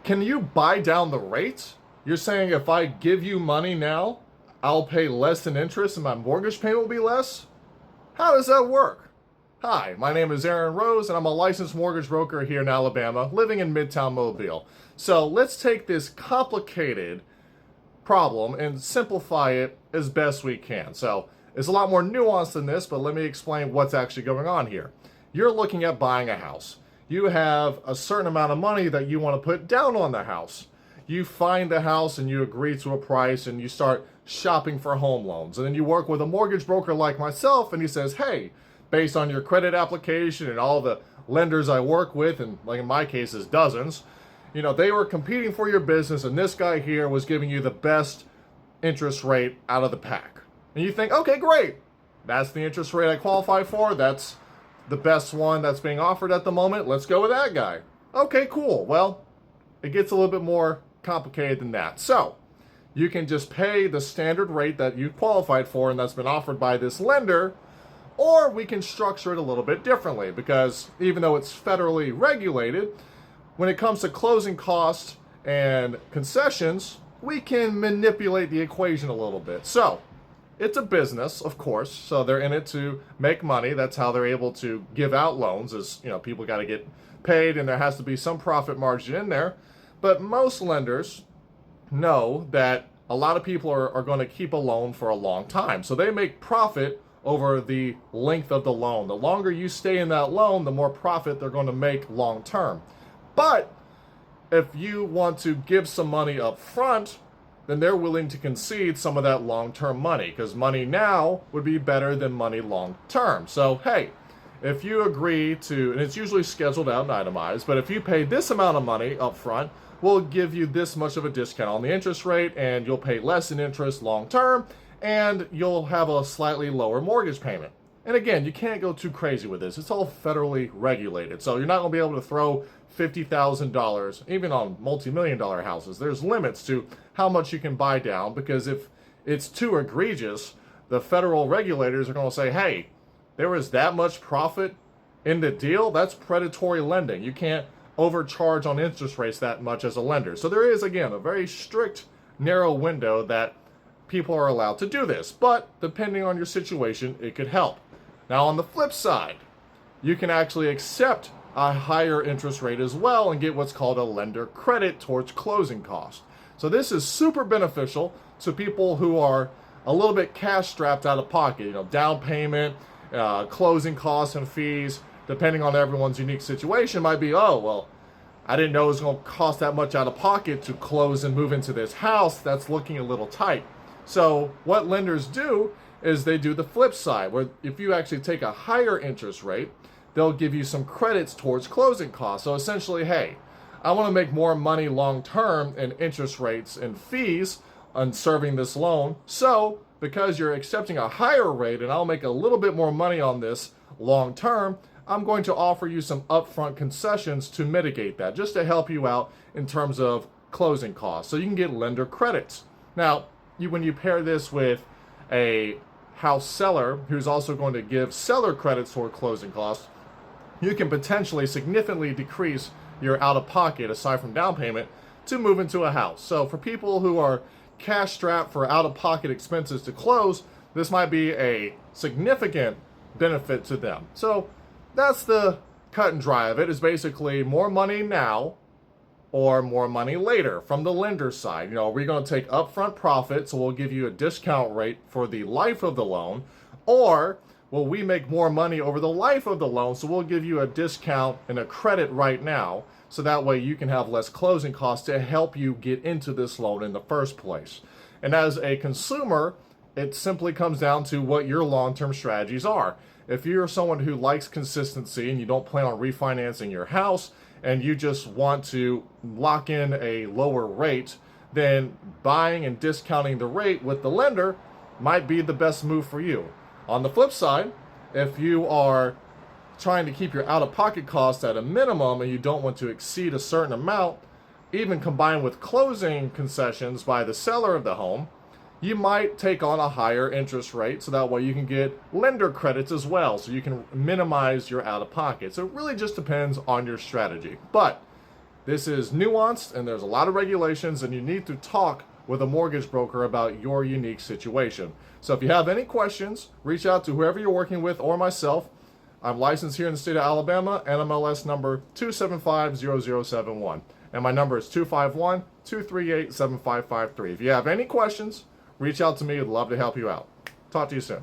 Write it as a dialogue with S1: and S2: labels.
S1: Can you buy down the rate? You're saying if I give you money now, I'll pay less in interest and my mortgage payment will be less? How does that work? Hi, my name is Aaron Rose and I'm a licensed mortgage broker here in Alabama, living in Midtown Mobile. So let's take this complicated problem and simplify it as best we can. So it's a lot more nuanced than this, but let me explain what's actually going on here. You're looking at buying a house. You have a certain amount of money that you want to put down on the house. You find the house and you agree to a price and you start shopping for home loans. And then you work with a mortgage broker like myself and he says, hey, based on your credit application and all the lenders I work with, and like in my case is dozens, they were competing for your business and this guy here was giving you the best interest rate out of the pack. And you think, okay, great. That's the interest rate I qualify for. That's the best one that's being offered at the moment. Let's go with that guy. Okay, cool. Well, it gets a little bit more complicated than that. So you can just pay the standard rate that you qualified for and that's been offered by this lender, or we can structure it a little bit differently because even though it's federally regulated, when it comes to closing costs and concessions, we can manipulate the equation a little bit. So it's a business, of course, so they're in it to make money. That's how they're able to give out loans is, people got to get paid and there has to be some profit margin in there. But most lenders know that a lot of people are going to keep a loan for a long time. So they make profit over the length of the loan. The longer you stay in that loan, the more profit they're going to make long term. But if you want to give some money up front, then they're willing to concede some of that long-term money because money now would be better than money long-term. So, hey, if you agree to, and it's usually scheduled out and itemized, but if you pay this amount of money up front, we'll give you this much of a discount on the interest rate and you'll pay less in interest long-term and you'll have a slightly lower mortgage payment. And again, you can't go too crazy with this. It's all federally regulated. So you're not going to be able to throw $50,000, even on multi-million-dollar houses. There's limits to how much you can buy down because if it's too egregious, the federal regulators are going to say, hey, there was that much profit in the deal. That's predatory lending. You can't overcharge on interest rates that much as a lender. So there is, again, a very strict, narrow window that people are allowed to do this. But depending on your situation, it could help. Now, on the flip side, you can actually accept a higher interest rate as well and get what's called a lender credit towards closing costs. So this is super beneficial to people who are a little bit cash strapped out of pocket, down payment, closing costs and fees, depending on everyone's unique situation, might be, oh, well, I didn't know it was going to cost that much out of pocket to close and move into this house. That's looking a little tight. So what lenders do is they do the flip side, where if you actually take a higher interest rate, they'll give you some credits towards closing costs. So essentially, hey, I want to make more money long term in interest rates and fees on serving this loan. So because you're accepting a higher rate and I'll make a little bit more money on this long term, I'm going to offer you some upfront concessions to mitigate that, just to help you out in terms of closing costs. So you can get lender credits. Now, when you pair this with a house seller who's also going to give seller credits toward closing costs, you can potentially significantly decrease your out-of-pocket, aside from down payment, to move into a house. So for people who are cash strapped for out-of-pocket expenses to close, this might be a significant benefit to them. So that's the cut and dry of it, is basically more money now or more money later from the lender side. We're going to take upfront profit, so we'll give you a discount rate for the life of the loan, or will we make more money over the life of the loan, so we'll give you a discount and a credit right now, so that way you can have less closing costs to help you get into this loan in the first place. And as a consumer, it simply comes down to what your long-term strategies are. If you're someone who likes consistency and you don't plan on refinancing your house and you just want to lock in a lower rate, then buying and discounting the rate with the lender might be the best move for you. On the flip side, if you are trying to keep your out-of-pocket costs at a minimum and you don't want to exceed a certain amount, even combined with closing concessions by the seller of the home, you might take on a higher interest rate so that way you can get lender credits as well, so you can minimize your out-of-pocket. So it really just depends on your strategy. But This is nuanced and there's a lot of regulations, and you need to talk with a mortgage broker about your unique situation. So if you have any questions, reach out to whoever you're working with or myself. I'm licensed here in the state of Alabama, NMLS number 2750071. And my number is 251-238-7553. If you have any questions, reach out to me. I'd love to help you out. Talk to you soon.